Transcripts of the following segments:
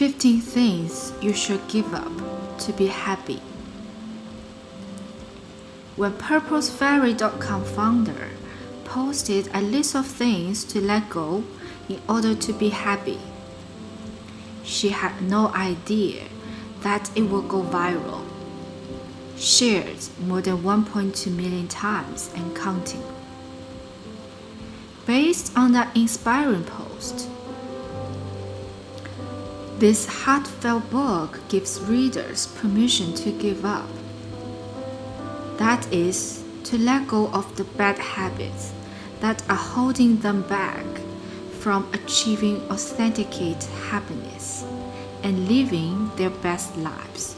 15 things you should give up to be happy. When PurposeFairy.com founder posted a list of things to let go in order to be happy, she had no idea that it would go viral, shared more than 1.2 million times and counting. Based on that inspiring post, this heartfelt book gives readers permission to give up. That is, to let go of the bad habits that are holding them back from achieving authenticate happiness and living their best lives.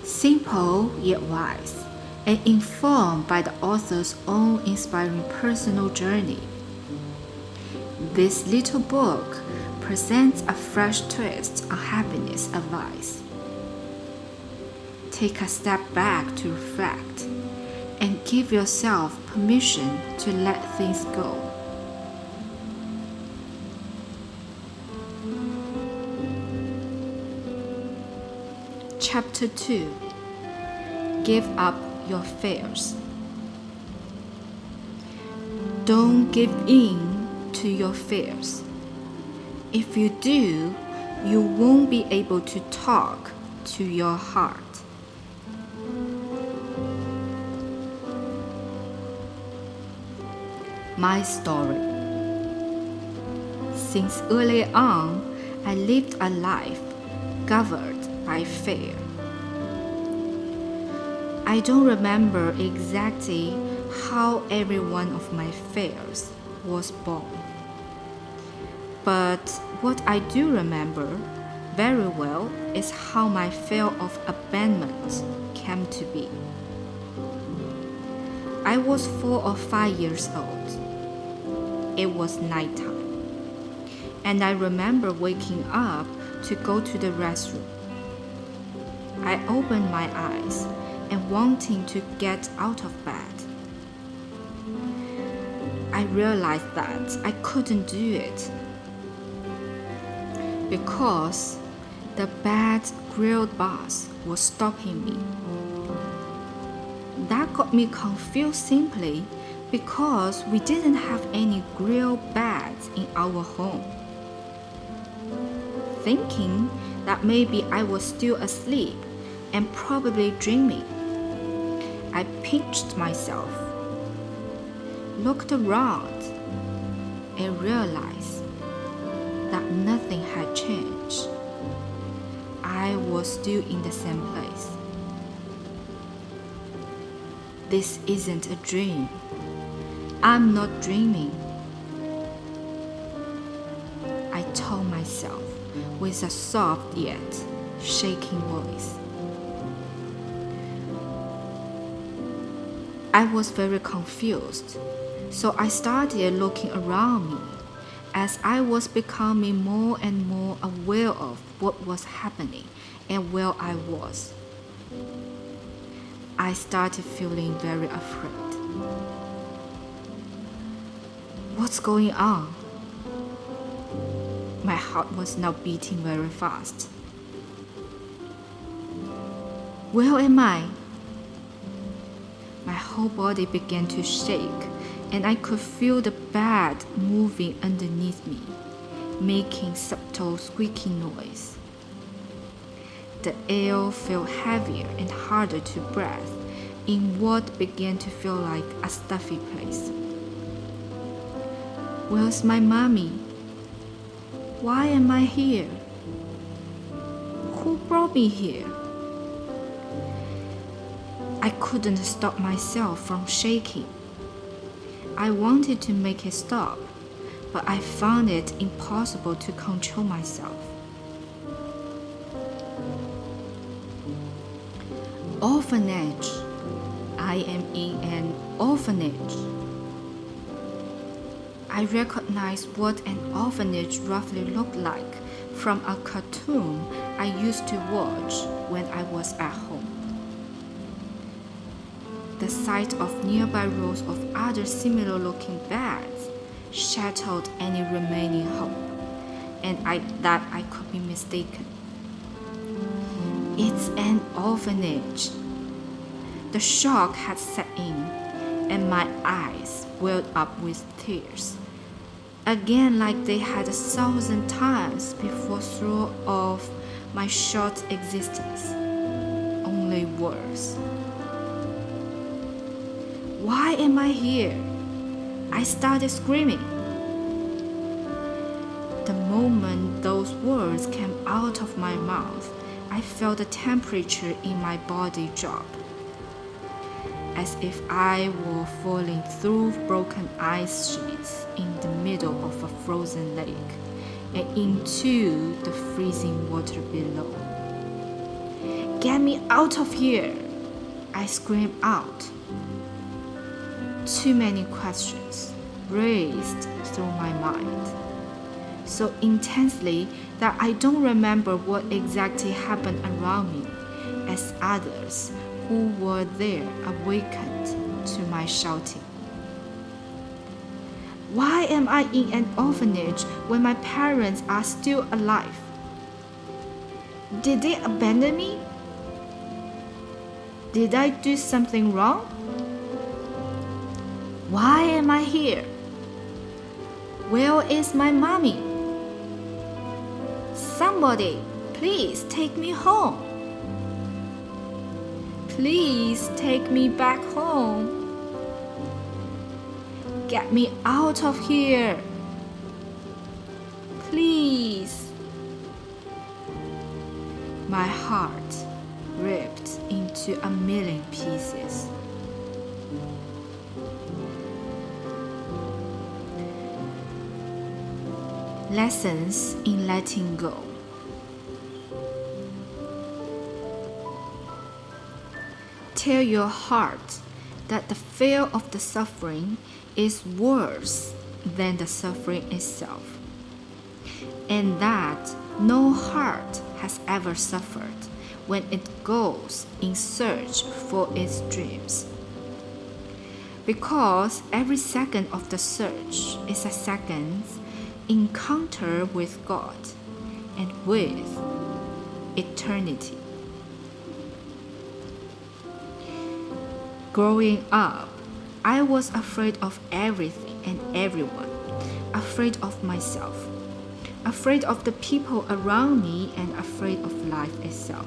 Simple yet wise, and informed by the author's own inspiring personal journey, this little book presents a fresh twist on happiness advice. Take a step back to reflect and give yourself permission to let things go. Chapter 2. Give up your fears. Don't give in to your fears. If you do, you won't be able to talk to your heart. My story. Since early on, I lived a life governed by fear. I don't remember exactly how every one of my fears was born. But what I do remember very well is how my fear of abandonment came to be. I was 4 or 5 years old. It was nighttime, and I remember waking up to go to the restroom. I opened my eyes and wanting to get out of bed. I realized that I couldn't do it because the bad grilled bus was stopping me. That got me confused simply because we didn't have any grilled beds in our home. Thinking that maybe I was still asleep and probably dreaming, I pinched myself, looked around, and realized that nothing had changed. I was still in the same place. This isn't a dream. I'm not dreaming, I told myself with a soft yet shaking voice. I was very confused, so I started looking around me as I was becoming more and more aware of what was happening and where I was. I started feeling very afraid. What's going on? My heart was now beating very fast. Where am I? My whole body began to shake, and I could feel the bed moving underneath me, making subtle squeaky noise. The air felt heavier and harder to breathe in what began to feel like a stuffy place. Where's my mommy? Why am I here? Who brought me here? I couldn't stop myself from shaking. I wanted to make it stop, but I found it impossible to control myself. Orphanage. I am in an orphanage. I recognized what an orphanage roughly looked like from a cartoon I used to watch when I was at home. The sight of nearby rows of other similar-looking beds shattered any remaining hope and that I could be mistaken. It's an orphanage. The shock had set in, and my eyes welled up with tears. Again, like they had 1,000 times before throughout my short existence, only worse. Why am I here? I started screaming. The moment those words came out of my mouth, I felt the temperature in my body drop, as if I were falling through broken ice sheets in the middle of a frozen lake and into the freezing water below. Get me out of here! I screamed out. Too many questions raced through my mind, so intensely that I don't remember what exactly happened around me, as others who were there awakened to my shouting. Why am I in an orphanage when my parents are still alive? Did they abandon me? Did I do something wrong? Why am I here? Where is my mommy? Somebody, please take me home. Please take me back home. Get me out of here. Please. My heart ripped into a million pieces. Lessons in letting go. Tell your heart that the fear of the suffering is worse than the suffering itself, and that no heart has ever suffered when it goes in search for its dreams. Because every second of the search is a second's encounter with God and with eternity. Growing up, I was afraid of everything and everyone, afraid of myself, afraid of the people around me, and afraid of life itself.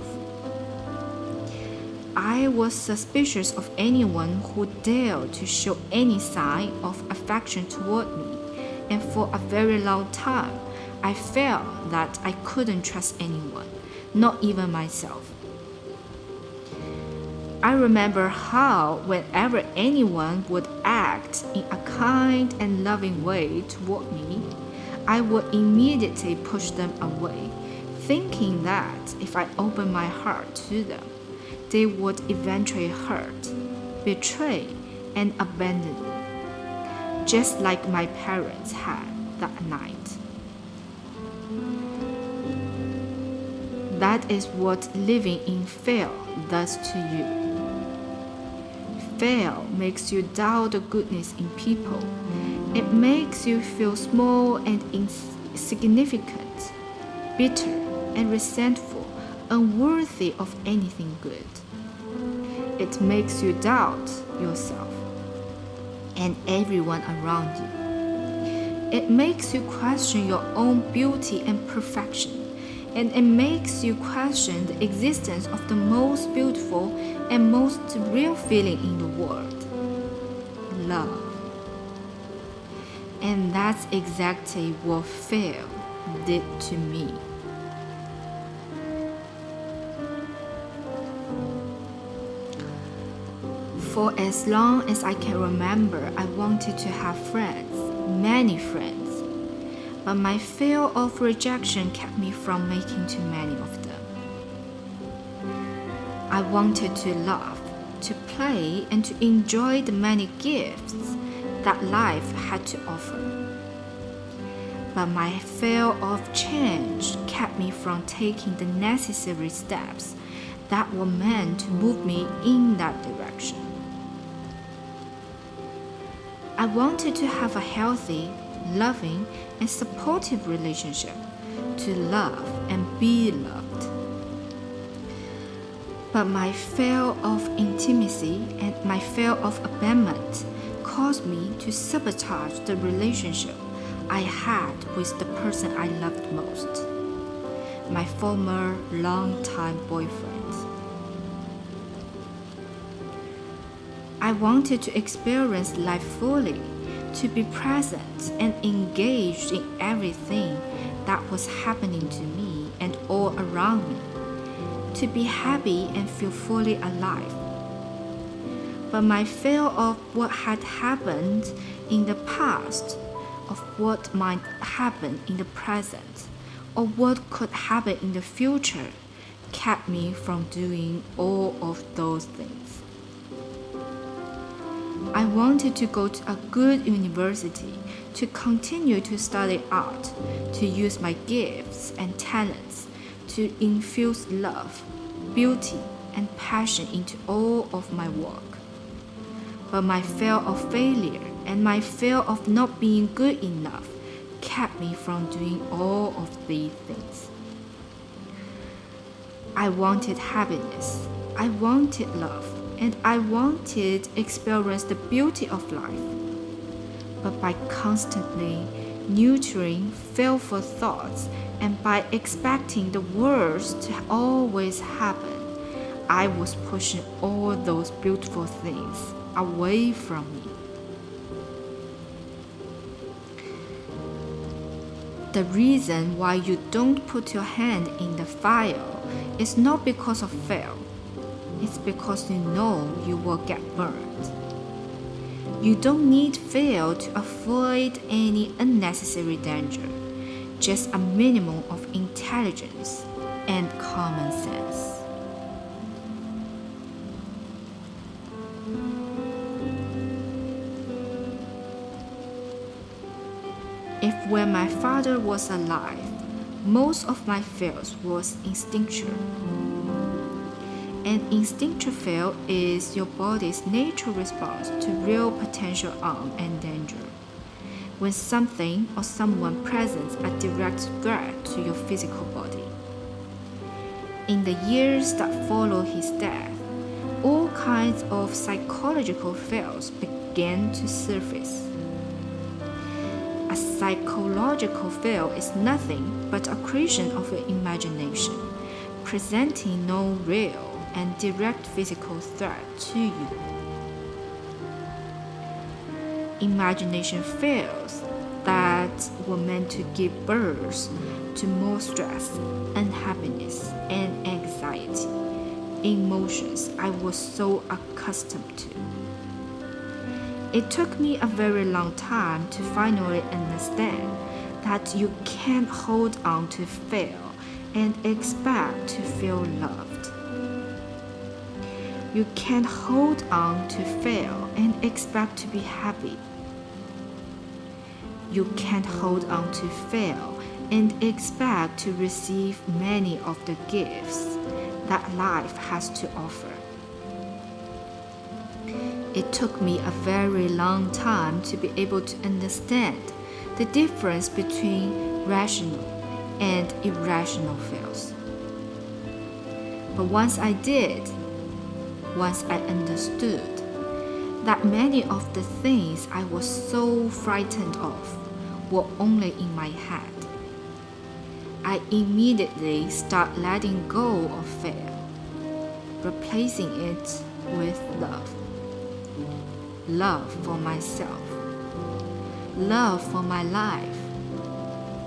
I was suspicious of anyone who dared to show any sign of affection toward me, and for a very long time, I felt that I couldn't trust anyone, not even myself. I remember how, whenever anyone would act in a kind and loving way toward me, I would immediately push them away, thinking that if I opened my heart to them, they would eventually hurt, betray, and abandon me, just like my parents had that night. That is what living in fear does to you. Fear makes you doubt the goodness in people. It makes you feel small and insignificant, bitter and resentful, unworthy of anything good. It makes you doubt yourself and everyone around you. It makes you question your own beauty and perfection, and it makes you question the existence of the most beautiful and most real feeling in the world, love. And that's exactly what fear did to me. For as long as I can remember, I wanted to have friends, many friends. But my fear of rejection kept me from making too many of them. I wanted to laugh, to play, and to enjoy the many gifts that life had to offer. But my fear of change kept me from taking the necessary steps that were meant to move me in that direction. I wanted to have a healthy, loving, and supportive relationship to love and be loved. But my fear of intimacy and my fear of abandonment caused me to sabotage the relationship I had with the person I loved most, my former longtime boyfriend. I wanted to experience life fully, to be present and engaged in everything that was happening to me and all around me, to be happy and feel fully alive. But my fear of what had happened in the past, of what might happen in the present, or what could happen in the future, kept me from doing all of those things. I wanted to go to a good university, to continue to study art, to use my gifts and talents to infuse love, beauty, and passion into all of my work. But my fear of failure and my fear of not being good enough kept me from doing all of these things. I wanted happiness, I wanted love, and I wanted to experience the beauty of life. But by constantly nurturing fearful thoughts and by expecting the worst to always happen, I was pushing all those beautiful things away from me. The reason why you don't put your hand in the fire is not because of fear. It's because you know you will get burned. You don't need fear to avoid any unnecessary danger, just a minimum of intelligence and common sense. If when my father was alive, most of my fears was instinctual. An instinctual fear is your body's natural response to real potential harm and danger. When something or someone presents a direct threat to your physical body. In the years that followed his death, all kinds of psychological fears began to surface. A psychological fear is nothing but a creation of your imagination, presenting no real and direct physical threat to you. Imagination fears that were meant to give birth to more stress, unhappiness, and anxiety, emotions I was so accustomed to. It took me a very long time to finally understand that you can't hold on to fear and expect to feel loved. You can't hold on to fear and expect to be happy. You can't hold on to fear and expect to receive many of the gifts that life has to offer. It took me a very long time to be able to understand the difference between rational and irrational fears. But once I did, once I understood that many of the things I was so frightened of were only in my head, I immediately started letting go of fear, replacing it with love. Love for myself, love for my life,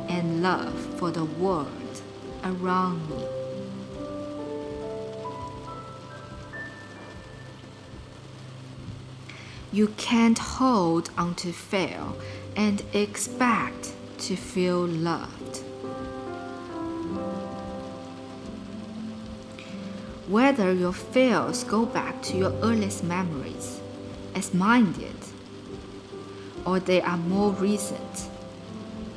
and love for the world around me. You can't hold onto fear and expect to feel loved. Whether your fears go back to your earliest memories, as mine did, or they are more recent,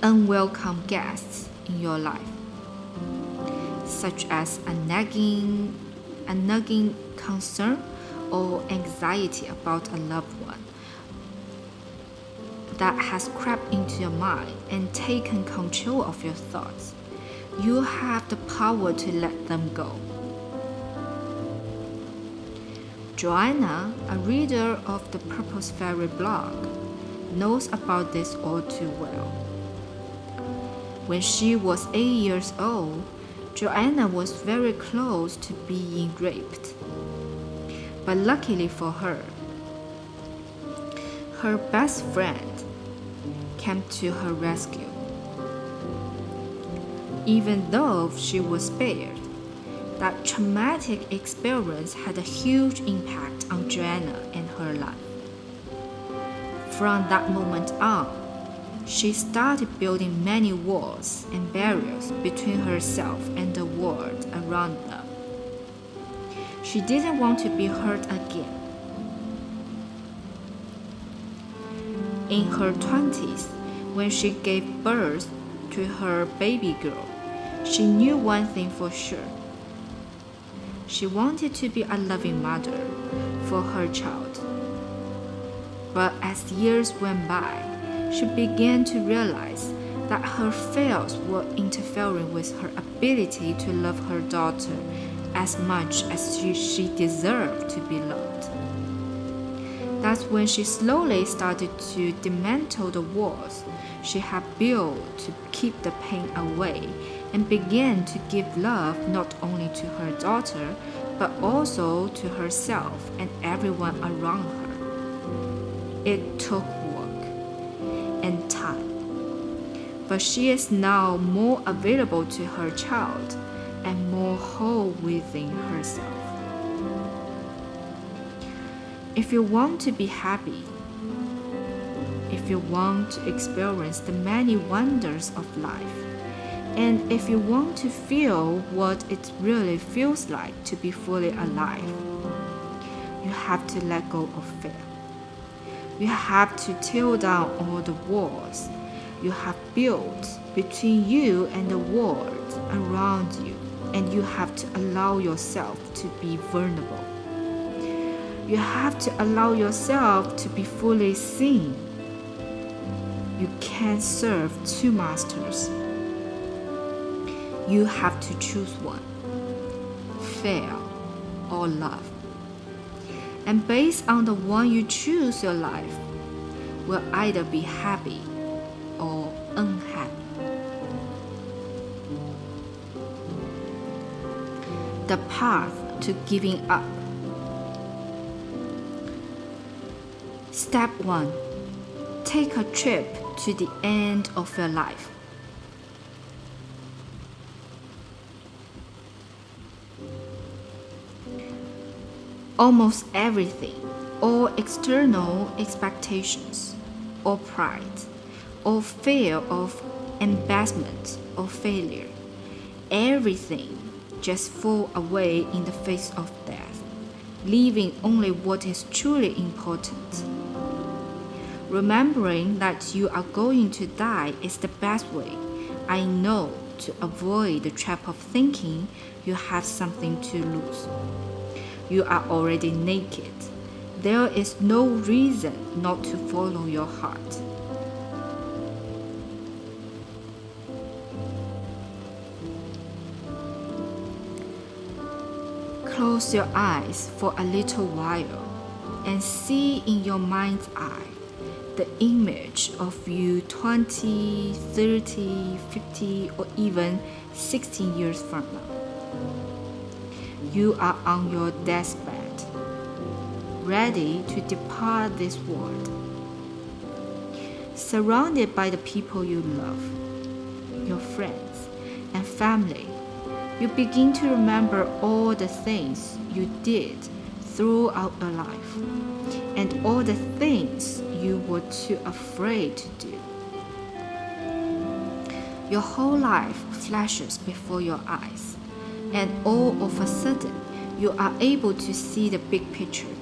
unwelcome guests in your life, such as a nagging concern or anxiety about a loved one that has crept into your mind and taken control of your thoughts, You have the power to let them go. Joanna, a reader of the Purpose Fairy blog, knows about this all too well. When she was 8 years old, Joanna was very close to being raped. But luckily for her best friend came to her rescue. Even though she was spared, that traumatic experience had a huge impact on Joanna and her life. From that moment on, she started building many walls and barriers between herself and the world around them. She didn't want to be hurt again. In her 20s, when she gave birth to her baby girl, she knew one thing for sure. She wanted to be a loving mother for her child. But as years went by, she began to realize that her fears were interfering with her ability to love her daughter as much as she deserved to be loved. That's when she slowly started to dismantle the walls she had built to keep the pain away and began to give love not only to her daughter but also to herself and everyone around her. It took work and time, but she is now more available to her child and more whole within herself. If you want to be happy, if you want to experience the many wonders of life, and if you want to feel what it really feels like to be fully alive, you have to let go of fear. You have to tear down all the walls you have built between you and the world around you, and you have to allow yourself to be vulnerable. You have to allow yourself to be fully seen. You can't serve two masters. You have to choose one, fear or love. And based on the one you choose, your life will either be happy or unhappy. The path to giving up. Step 1. Take a trip to the end of your life. Almost everything, all external expectations, or pride, or fear of embarrassment or failure, everything just fall away in the face of death, leaving only what is truly important. Remembering that you are going to die is the best way, I know, to avoid the trap of thinking you have something to lose. You are already naked. There is no reason not to follow your heart. Close your eyes for a little while and see in your mind's eye the image of you 20, 30, 50, or even 16 years from now. You are on your deathbed, ready to depart this world. Surrounded by the people you love, your friends and family, you begin to remember all the things you did throughout your life and all the things you were too afraid to do. Your whole life flashes before your eyes, and all of a sudden, you are able to see the big picture.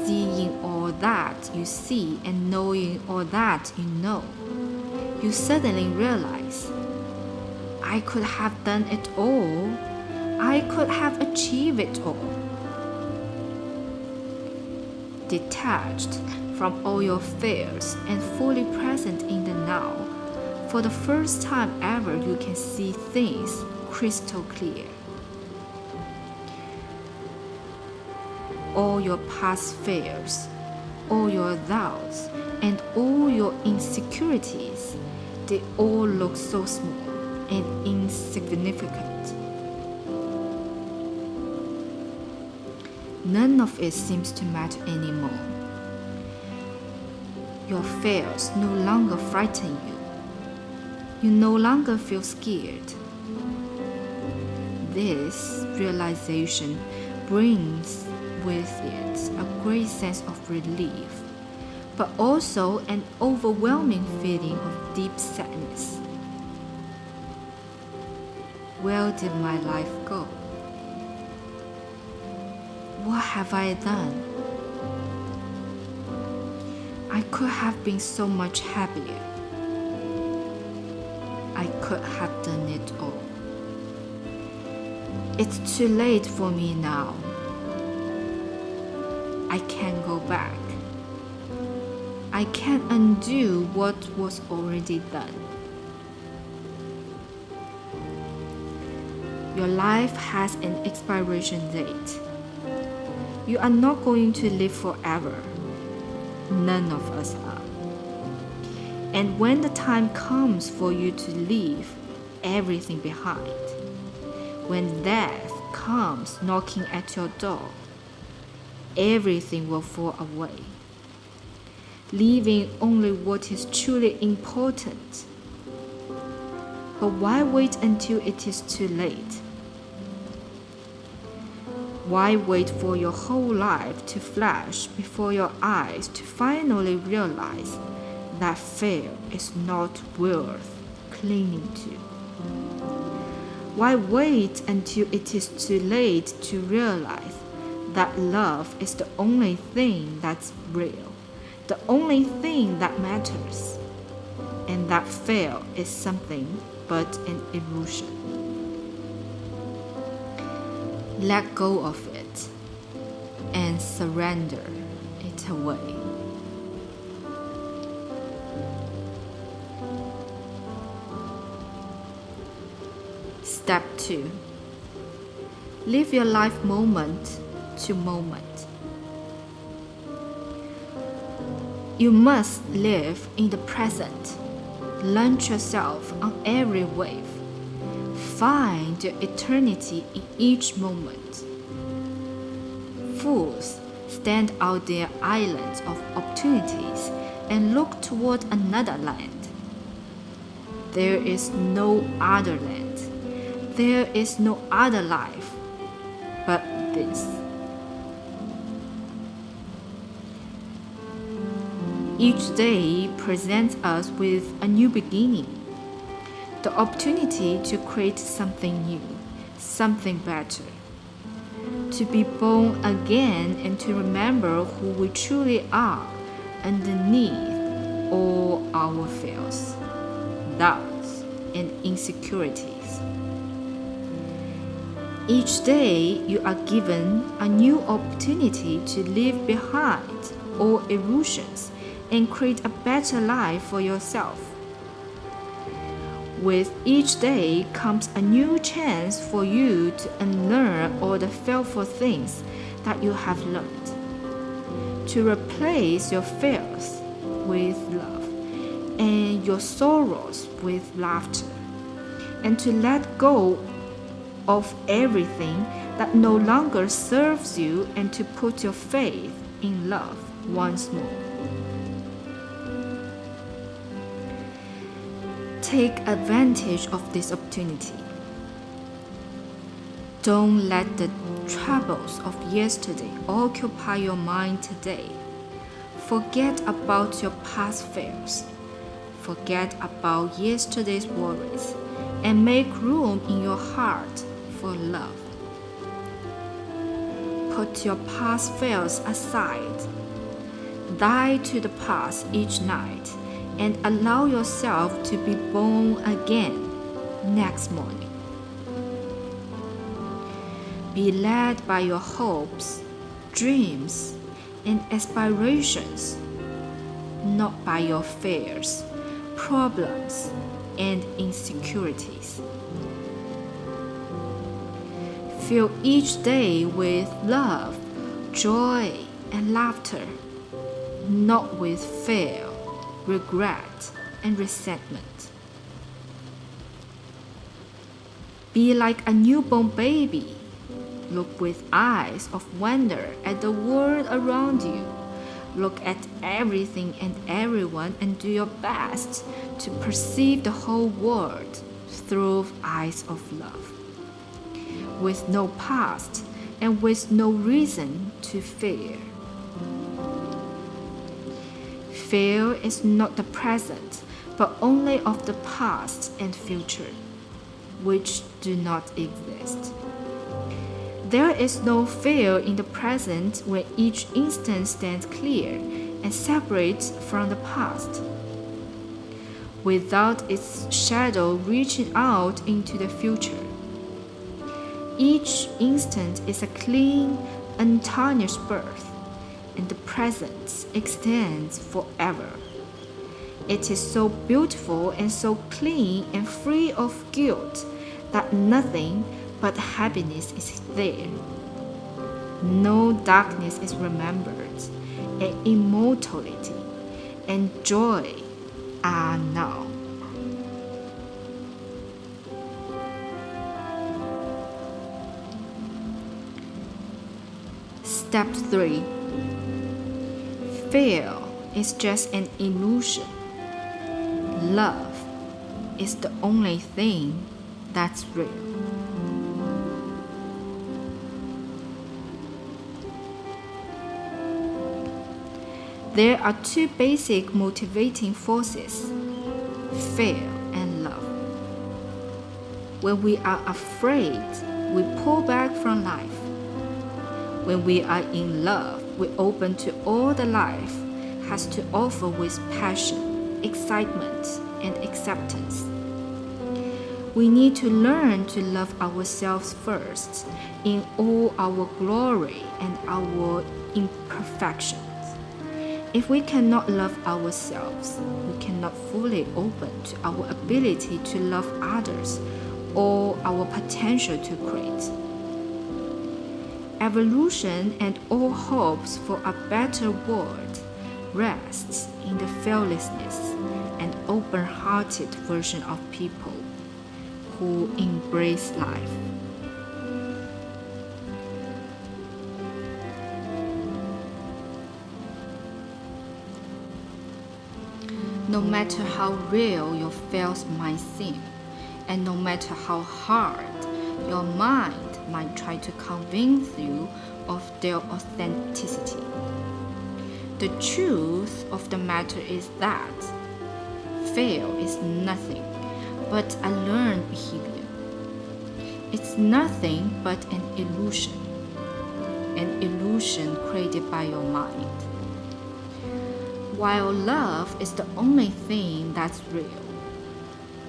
Seeing all that you see and knowing all that you know, you suddenly realize, I could have done it all. I could have achieved it all. Detached from all your fears and fully present in the now, for the first time ever, you can see things crystal clear. All your past fears, all your doubts, and all your insecurities, they all look so small and insignificant. None of it seems to matter anymore. Your fears no longer frighten you. You no longer feel scared. This realization brings with it a great sense of relief, but also an overwhelming feeling of deep sadness. Where did my life go? What have I done? I could have been so much happier. I could have done it all. It's too late for me now. I can't go back. I can't undo what was already done. Your life has an expiration date. You are not going to live forever. None of us are. And when the time comes for you to leave everything behind, when death comes knocking at your door, everything will fall away, leaving only what is truly important. But why wait until it is too late? Why wait for your whole life to flash before your eyes to finally realize that fear is not worth clinging to? Why wait until it is too late to realize that love is the only thing that's real, the only thing that matters, and that fear is something but an illusion? Let go of it and surrender it away. Step 2. Live your life moment to moment. You must live in the present. Launch yourself on every wave. Find your eternity in each moment. Fools stand out their islands of opportunities and look toward another land. There is no other land. There is no other life but this. Each day presents us with a new beginning, the opportunity to create something new, something better, to be born again and to remember who we truly are underneath all our fears, doubts, and insecurities. Each day you are given a new opportunity to leave behind all illusions and create a better life for yourself. With each day comes a new chance for you to unlearn all the fearful things that you have learned, to replace your fears with love and your sorrows with laughter, and to let go of everything that no longer serves you and to put your faith in love once more. Take advantage of this opportunity. Don't let the troubles of yesterday occupy your mind today. Forget about your past fears. Forget about yesterday's worries and make room in your heart for love. Put your past fears aside. Die to the past each night and allow yourself to be born again next morning. Be led by your hopes, dreams, and aspirations, not by your fears, problems, and insecurities. Fill each day with love, joy, and laughter, not with fear, regret, and resentment. Be like a newborn baby. Look with eyes of wonder at the world around you. Look at everything and everyone and do your best to perceive the whole world through eyes of love, with no past and with no reason to fear. Fear is not the present, but only of the past and future, which do not exist. There is no fear in the present when each instant stands clear and separate from the past, without its shadow reaching out into the future. Each instant is a clean, untarnished birth, and the present extends forever. It is so beautiful and so clean and free of guilt that nothing but happiness is there. No darkness is remembered, and immortality and joy are now. Step 3. Fear is just an illusion. Love is the only thing that's real. There are two basic motivating forces, fear and love. When we are afraid, we pull back from life. When we are in love, we open to all that life has to offer with passion, excitement, and acceptance. We need to learn to love ourselves first in all our glory and our imperfections. If we cannot love ourselves, we cannot fully open to our ability to love others or our potential to create. Evolution and all hopes for a better world rests in the fearlessness and open-hearted version of people who embrace life. No matter how real your fears might seem, and no matter how hard your mind might try to convince you of their authenticity, the truth of the matter is that fear is nothing but a learned behavior. It's nothing but an illusion created by your mind. While love is the only thing that's real,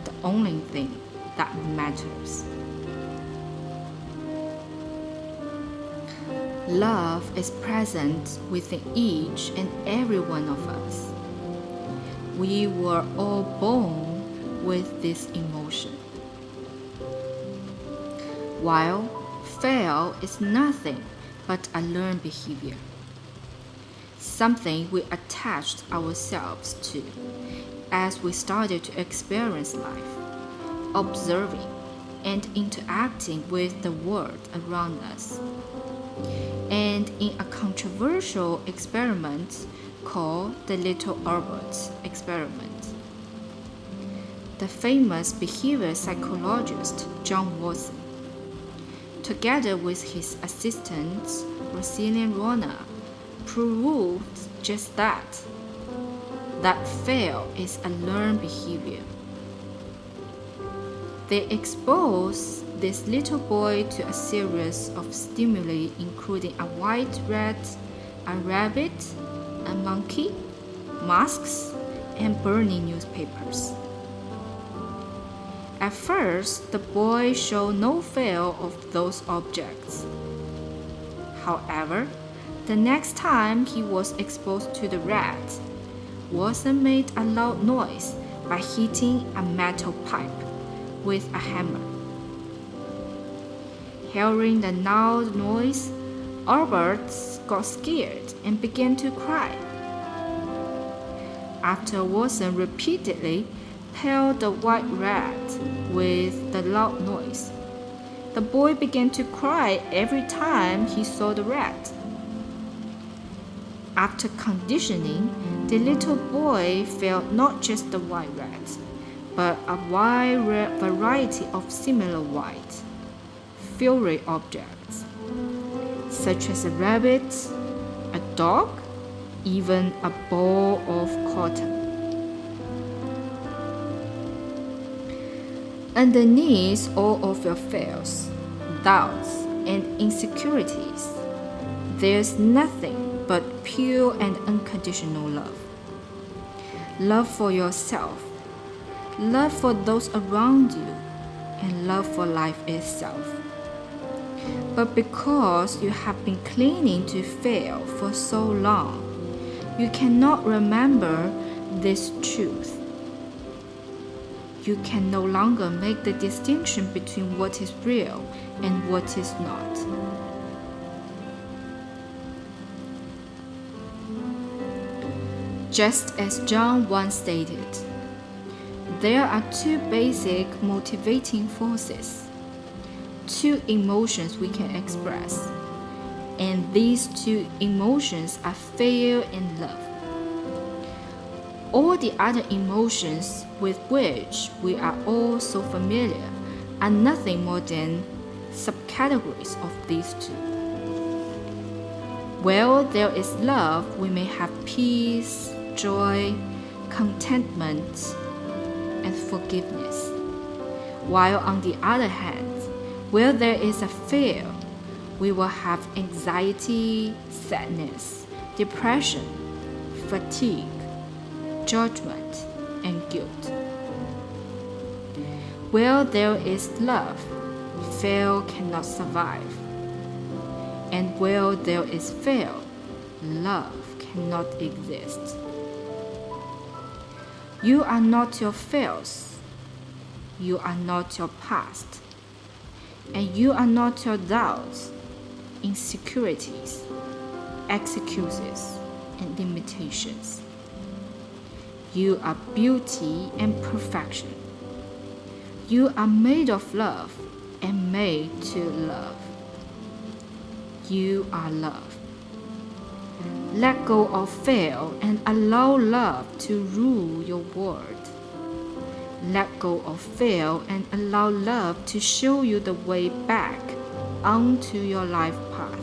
the only thing that matters. Love is present within each and every one of us. We were all born with this emotion. While fear is nothing but a learned behavior, something we attached ourselves to as we started to experience life, observing and interacting with the world around us. And in a controversial experiment called the Little Albert experiment, the famous behavior psychologist John Watson, together with his assistant Rosalind Rona, proved just that fear is a learned behavior. They exposed this little boy to a series of stimuli including a white rat, a rabbit, a monkey, masks, and burning newspapers. At first, the boy showed no fear of those objects. However, the next time he was exposed to the rat, Watson made a loud noise by hitting a metal pipe with a hammer. Hearing the loud noise, Albert got scared and began to cry. After Watson repeatedly pelted the white rat with the loud noise, the boy began to cry every time he saw the rat. After conditioning, the little boy felt not just the white rat, but a wide variety of similar white, furry objects, such as a rabbit, a dog, even a ball of cotton. Underneath all of your fears, doubts, and insecurities, there's nothing but pure and unconditional love. Love for yourself, love for those around you, and love for life itself. But because you have been clinging to fear for so long, you cannot remember this truth. You can no longer make the distinction between what is real and what is not. Just as John once stated, there are two basic motivating forces, two emotions we can express, and these two emotions are fear and love. All the other emotions with which we are all so familiar are nothing more than subcategories of these two. Where there is love, we may have peace, joy, contentment, and forgiveness. While on the other hand, where there is a fear, we will have anxiety, sadness, depression, fatigue, judgment, and guilt. Where there is love, fear cannot survive. And where there is fear, love cannot exist. You are not your fears. You are not your past. And you are not your doubts, insecurities, excuses, and limitations. You are beauty and perfection. You are made of love and made to love. You are love. Let go of fear and allow love to rule your world. Let go of fear and allow love to show you the way back onto your life path.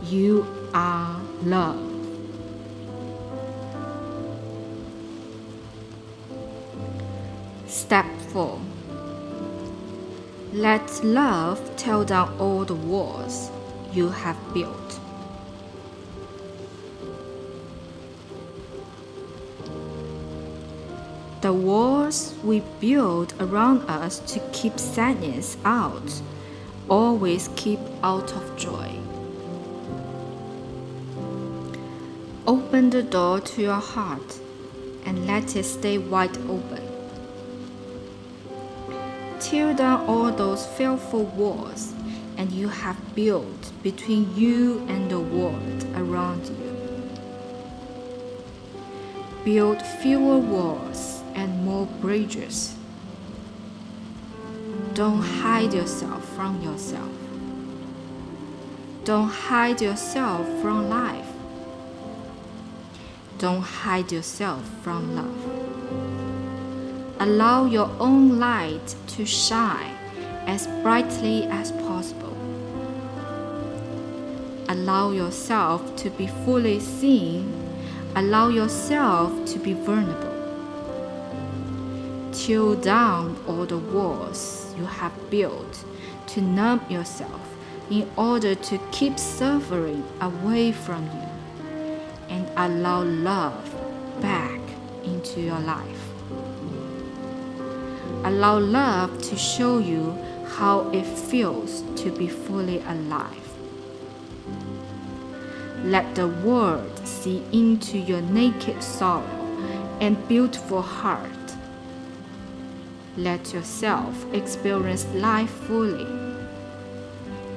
You are love. Step 4. Let love tear down all the walls you have built. The walls we build around us to keep sadness out always keep out of joy. Open the door to your heart and let it stay wide open. Tear down all those fearful walls and you have built between you and the world around you. Build fewer walls and more bridges. Don't hide yourself from yourself. Don't hide yourself from life. Don't hide yourself from love. Allow your own light to shine as brightly as possible. Allow yourself to be fully seen. Allow yourself to be vulnerable. Tear down all the walls you have built to numb yourself in order to keep suffering away from you, and allow love back into your life. Allow love to show you how it feels to be fully alive. Let the world see into your naked sorrow and beautiful heart. Let yourself experience life fully.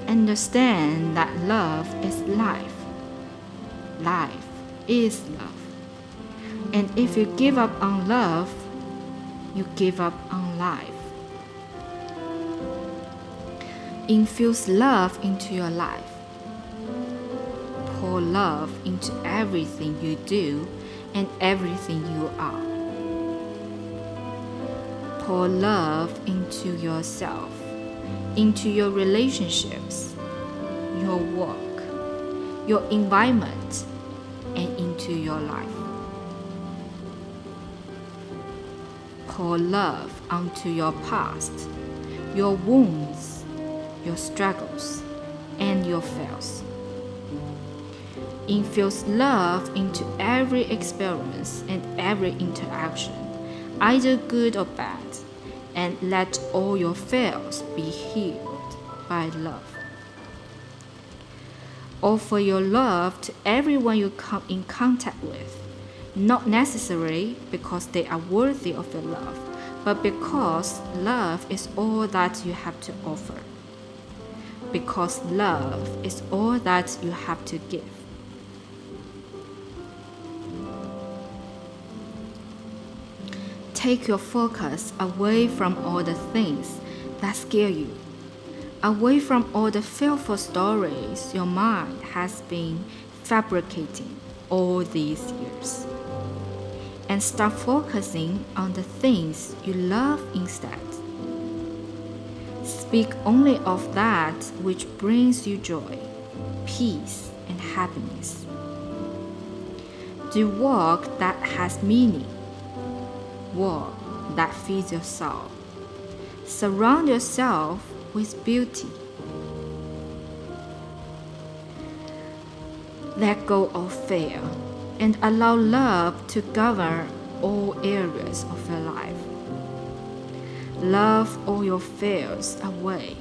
Understand that love is life. Life is love. And if you give up on love, you give up on life. Infuse love into your life. Pour love into everything you do and everything you are. Pour love into yourself, into your relationships, your work, your environment, and into your life. Pour love onto your past, your wounds, your struggles, and your fails. Infuse love into every experience and every interaction, either good or bad, and let all your fails be healed by love. Offer your love to everyone you come in contact with, not necessarily because they are worthy of your love, but because love is all that you have to offer. Because love is all that you have to give. Take your focus away from all the things that scare you, away from all the fearful stories your mind has been fabricating all these years, and start focusing on the things you love instead. Speak only of that which brings you joy, peace, and happiness. Do work that has meaning, work that feeds your soul. Surround yourself with beauty. Let go of fear and allow love to govern all areas of your life. Love all your fears away.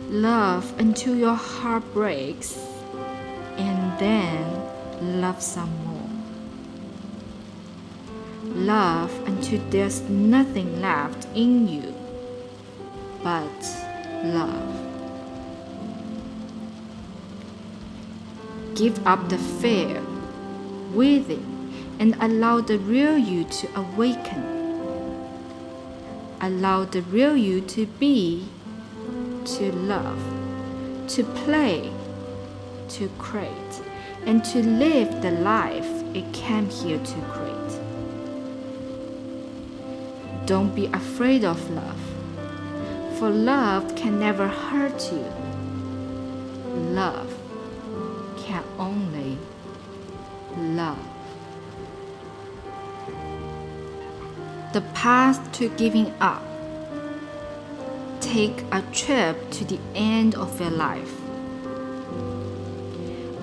Love until your heart breaks, and then love some more. Love until there's nothing left in you but love. Give up the fear within and allow the real you to awaken. Allow the real you to be, to love, to play, to create, and to live the life it came here to create. Don't be afraid of love, for love can never hurt you. Love can only love. The path to giving up. Take a trip to the end of your life.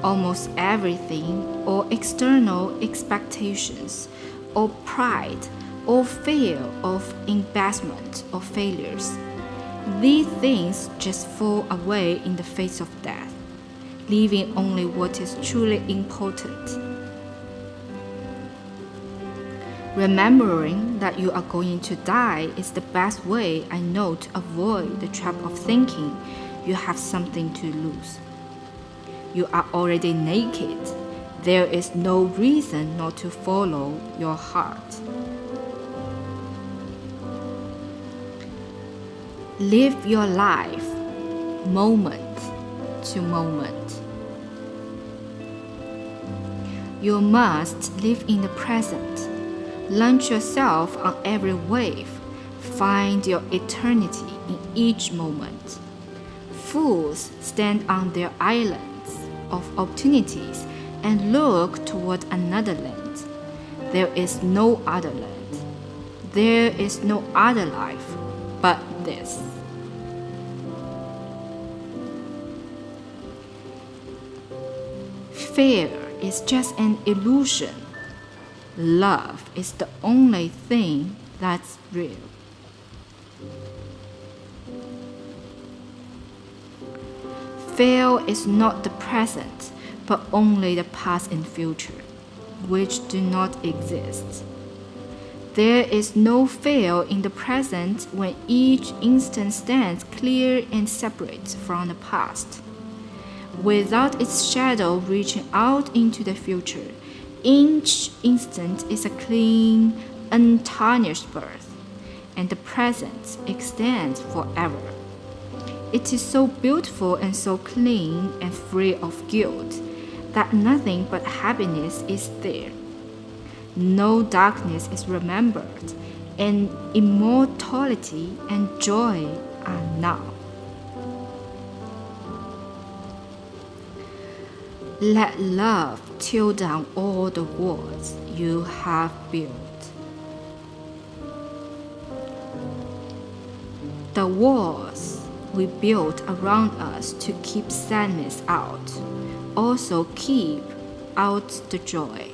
Almost everything, or external expectations, or pride, or fear of embarrassment or failures, these things just fall away in the face of death, leaving only what is truly important. Remembering that you are going to die is the best way I know to avoid the trap of thinking you have something to lose. You are already naked. There is no reason not to follow your heart. Live your life moment to moment. You must live in the present. Launch yourself on every wave. Find your eternity in each moment. Fools stand on their islands of opportunities and look toward another land. There is no other land. There is no other life but this. Fear is just an illusion. Love is the only thing that's real. Fear is not the present, but only the past and future. which do not exist. There is no veil in the present when each instant stands clear and separate from the past. Without its shadow reaching out into the future, each instant is a clean, untarnished birth, and the present extends forever. It is so beautiful and so clean and free of guilt that nothing but happiness is there. No darkness is remembered, and immortality and joy are now. Let love tear down all the walls you have built. The walls we built around us to keep sadness out also keep out the joy.